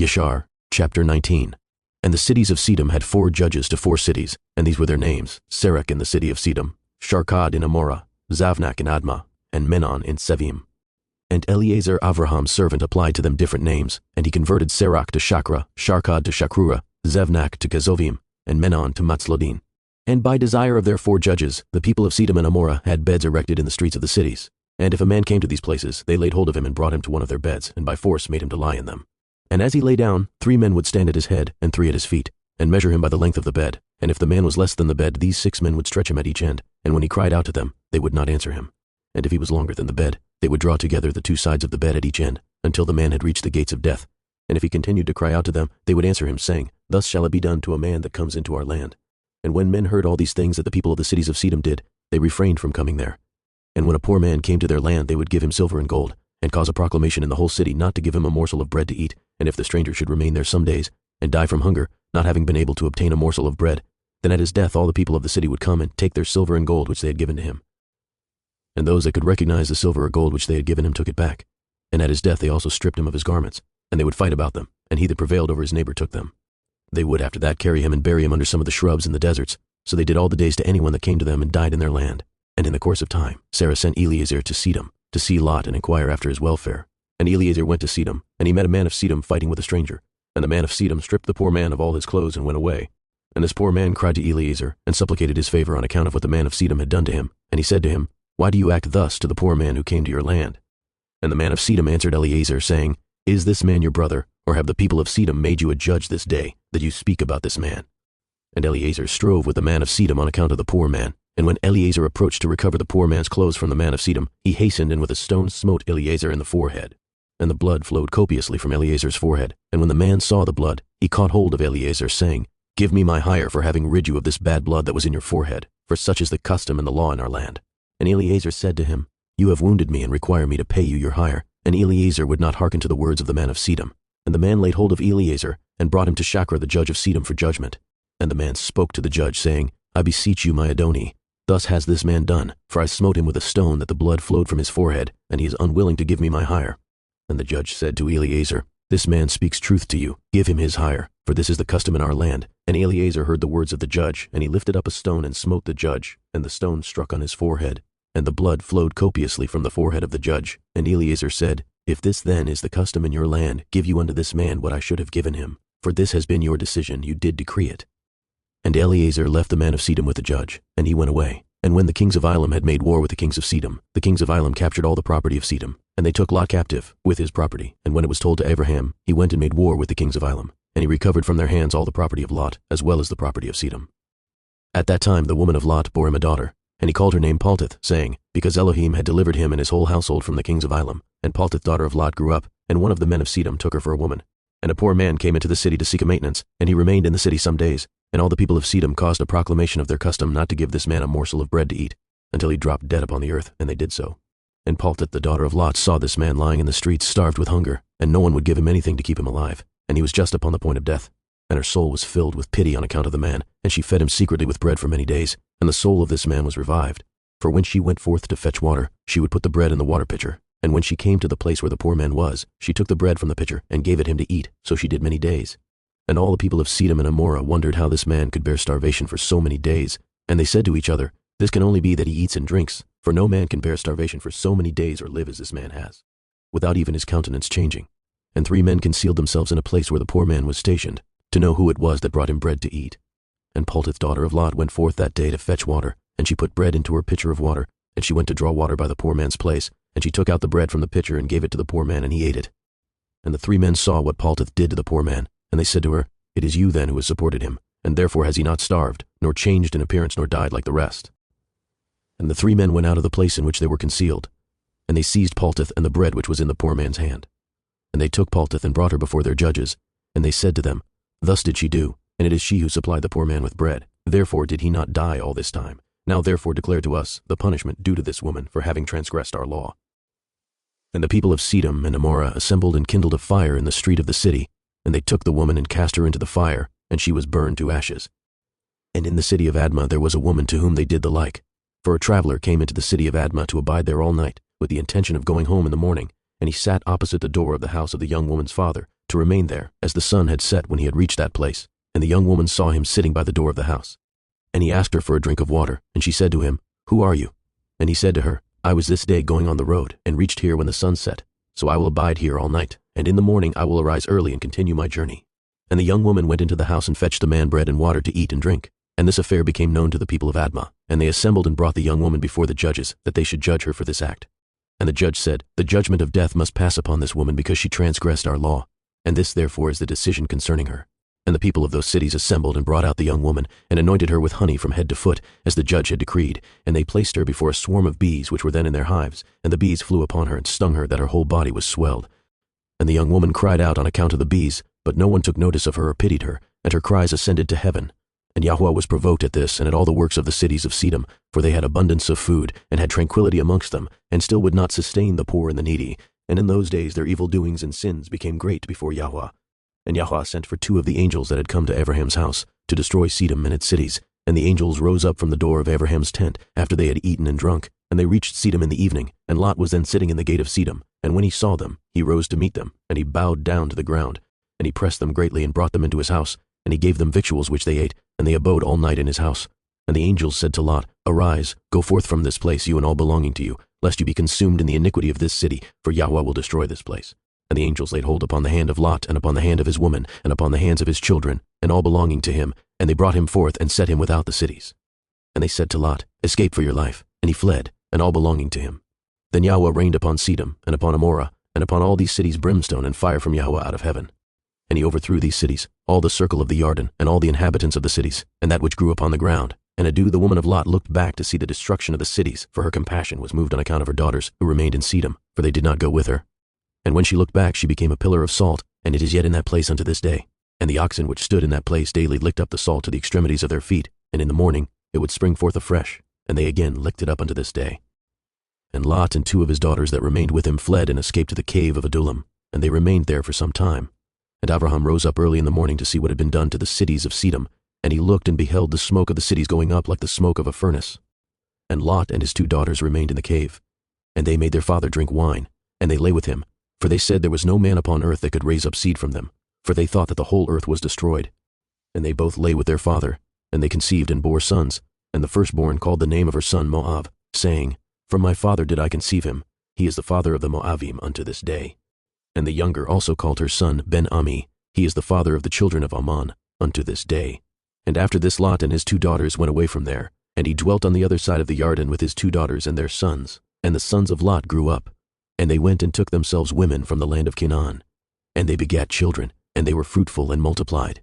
Yashar, chapter 19. And the cities of Sedom had 4 judges to 4 cities, and these were their names: Serach in the city of Sedom, Sharkad in Amorah, Zavnak in Admah, and Menon in Sevim. And Eliezer Avraham's servant applied to them different names, and he converted Serach to Shakra, Sharkad to Shakrura, Zavnak to Kezovim, and Menon to Matzlodin. And by desire of their 4 judges, the people of Sedom and Amorah had beds erected in the streets of the cities. And if a man came to these places, they laid hold of him and brought him to one of their beds, and by force made him to lie in them. And as he lay down, 3 men would stand at his head, and 3 at his feet, and measure him by the length of the bed. And if the man was less than the bed, these 6 men would stretch him at each end, and when he cried out to them, they would not answer him. And if he was longer than the bed, they would draw together the 2 sides of the bed at each end, until the man had reached the gates of death. And if he continued to cry out to them, they would answer him, saying, Thus shall it be done to a man that comes into our land. And when men heard all these things that the people of the cities of Sedom did, they refrained from coming there. And when a poor man came to their land, they would give him silver and gold, and cause a proclamation in the whole city not to give him a morsel of bread to eat. And if the stranger should remain there some days, and die from hunger, not having been able to obtain a morsel of bread, then at his death all the people of the city would come and take their silver and gold which they had given to him. And those that could recognize the silver or gold which they had given him took it back. And at his death they also stripped him of his garments, and they would fight about them, and he that prevailed over his neighbor took them. They would after that carry him and bury him under some of the shrubs in the deserts. So they did all the days to anyone that came to them and died in their land. And in the course of time, Sarah sent Eliezer to Sedom, to see Lot and inquire after his welfare. And Eliezer went to Sedom, and he met a man of Sedom fighting with a stranger. And the man of Sedom stripped the poor man of all his clothes and went away. And this poor man cried to Eliezer, and supplicated his favor on account of what the man of Sedom had done to him. And he said to him, Why do you act thus to the poor man who came to your land? And the man of Sedom answered Eliezer, saying, Is this man your brother, or have the people of Sedom made you a judge this day, that you speak about this man? And Eliezer strove with the man of Sedom on account of the poor man. And when Eliezer approached to recover the poor man's clothes from the man of Sedom, he hastened and with a stone smote Eliezer in the forehead. And the blood flowed copiously from Eliezer's forehead. And when the man saw the blood, he caught hold of Eliezer, saying, Give me my hire for having rid you of this bad blood that was in your forehead, for such is the custom and the law in our land. And Eliezer said to him, You have wounded me and require me to pay you your hire. And Eliezer would not hearken to the words of the man of Sedom. And the man laid hold of Eliezer, and brought him to Shakra the judge of Sedom for judgment. And the man spoke to the judge, saying, I beseech you, my Adoni, thus has this man done, for I smote him with a stone that the blood flowed from his forehead, and he is unwilling to give me my hire. And the judge said to Eliezer, This man speaks truth to you, give him his hire, for this is the custom in our land. And Eliezer heard the words of the judge, and he lifted up a stone and smote the judge, and the stone struck on his forehead, and the blood flowed copiously from the forehead of the judge. And Eliezer said, If this then is the custom in your land, give you unto this man what I should have given him, for this has been your decision, you did decree it. And Eliezer left the man of Sedom with the judge, and he went away. And when the kings of Elam had made war with the kings of Sedom, the kings of Elam captured all the property of Sedom, and they took Lot captive with his property. And when it was told to Abraham, he went and made war with the kings of Elam, and he recovered from their hands all the property of Lot, as well as the property of Sedom. At that time the woman of Lot bore him a daughter, and he called her name Paltith, saying, Because Elohim had delivered him and his whole household from the kings of Elam. And Paltith daughter of Lot grew up, and one of the men of Sedom took her for a woman. And a poor man came into the city to seek a maintenance, and he remained in the city some days. And all the people of Sedom caused a proclamation of their custom not to give this man a morsel of bread to eat, until he dropped dead upon the earth, and they did so. And Paltith the daughter of Lot saw this man lying in the streets, starved with hunger, and no one would give him anything to keep him alive, and he was just upon the point of death. And her soul was filled with pity on account of the man, and she fed him secretly with bread for many days, and the soul of this man was revived. For when she went forth to fetch water, she would put the bread in the water pitcher, and when she came to the place where the poor man was, she took the bread from the pitcher, and gave it him to eat, so she did many days. And all the people of Sedom and Amorah wondered how this man could bear starvation for so many days, and they said to each other, This can only be that he eats and drinks, for no man can bear starvation for so many days or live as this man has, without even his countenance changing. And 3 men concealed themselves in a place where the poor man was stationed, to know who it was that brought him bread to eat. And Paltith daughter of Lot went forth that day to fetch water, and she put bread into her pitcher of water, and she went to draw water by the poor man's place, and she took out the bread from the pitcher and gave it to the poor man, and he ate it. And the 3 men saw what Paltith did to the poor man, and they said to her, It is you then who has supported him, and therefore has he not starved, nor changed in appearance, nor died like the rest. And the 3 men went out of the place in which they were concealed, and they seized Paltith and the bread which was in the poor man's hand. And they took Paltith and brought her before their judges, and they said to them, Thus did she do, and it is she who supplied the poor man with bread. Therefore did he not die all this time. Now therefore declare to us the punishment due to this woman for having transgressed our law. And the people of Sedom and Amorah assembled and kindled a fire in the street of the city, and they took the woman and cast her into the fire, and she was burned to ashes. And in the city of Admah there was a woman to whom they did the like. For a traveler came into the city of Admah to abide there all night, with the intention of going home in the morning, and he sat opposite the door of the house of the young woman's father, to remain there, as the sun had set when he had reached that place. And the young woman saw him sitting by the door of the house. And he asked her for a drink of water, and she said to him, "Who are you?" And he said to her, "I was this day going on the road, and reached here when the sun set. So I will abide here all night, and in the morning I will arise early and continue my journey." And the young woman went into the house and fetched the man bread and water to eat and drink. And this affair became known to the people of Admah, and they assembled and brought the young woman before the judges, that they should judge her for this act. And the judge said, "The judgment of death must pass upon this woman because she transgressed our law, and this therefore is the decision concerning her." And the people of those cities assembled and brought out the young woman, and anointed her with honey from head to foot, as the judge had decreed. And they placed her before a swarm of bees which were then in their hives, and the bees flew upon her and stung her that her whole body was swelled. And the young woman cried out on account of the bees, but no one took notice of her or pitied her, and her cries ascended to heaven. And Yahweh was provoked at this and at all the works of the cities of Sedom, for they had abundance of food, and had tranquility amongst them, and still would not sustain the poor and the needy. And in those days their evil doings and sins became great before Yahweh. And Yahweh sent for 2 of the angels that had come to Abraham's house, to destroy Sedom and its cities. And the angels rose up from the door of Abraham's tent, after they had eaten and drunk. And they reached Sedom in the evening, and Lot was then sitting in the gate of Sedom. And when he saw them, he rose to meet them, and he bowed down to the ground. And he pressed them greatly, and brought them into his house. And he gave them victuals which they ate, and they abode all night in his house. And the angels said to Lot, "Arise, go forth from this place, you and all belonging to you, lest you be consumed in the iniquity of this city, for Yahweh will destroy this place." And the angels laid hold upon the hand of Lot, and upon the hand of his woman, and upon the hands of his children, and all belonging to him, and they brought him forth, and set him without the cities. And they said to Lot, "Escape for your life." And he fled, and all belonging to him. Then Yahweh rained upon Sedom, and upon Amorah, and upon all these cities brimstone and fire from Yahweh out of heaven. And he overthrew these cities, all the circle of the Jordan, and all the inhabitants of the cities, and that which grew upon the ground. And Adu the woman of Lot looked back to see the destruction of the cities, for her compassion was moved on account of her daughters, who remained in Sedom, for they did not go with her. And when she looked back, she became a pillar of salt, and it is yet in that place unto this day. And the oxen which stood in that place daily licked up the salt to the extremities of their feet, and in the morning it would spring forth afresh, and they again licked it up unto this day. And Lot and 2 of his daughters that remained with him fled and escaped to the cave of Adullam, and they remained there for some time. And Abraham rose up early in the morning to see what had been done to the cities of Sedom, and he looked and beheld the smoke of the cities going up like the smoke of a furnace. And Lot and his 2 daughters remained in the cave, and they made their father drink wine, and they lay with him, for they said there was no man upon earth that could raise up seed from them, for they thought that the whole earth was destroyed. And they both lay with their father, and they conceived and bore sons, and the firstborn called the name of her son Moab, saying, "From my father did I conceive him, he is the father of the Moabim unto this day." And the younger also called her son Ben-Ami, he is the father of the children of Ammon unto this day. And after this Lot and his 2 daughters went away from there, and he dwelt on the other side of the Jordan with his 2 daughters and their sons. And the sons of Lot grew up, and they went and took themselves women from the land of Canaan. And they begat children, and they were fruitful and multiplied.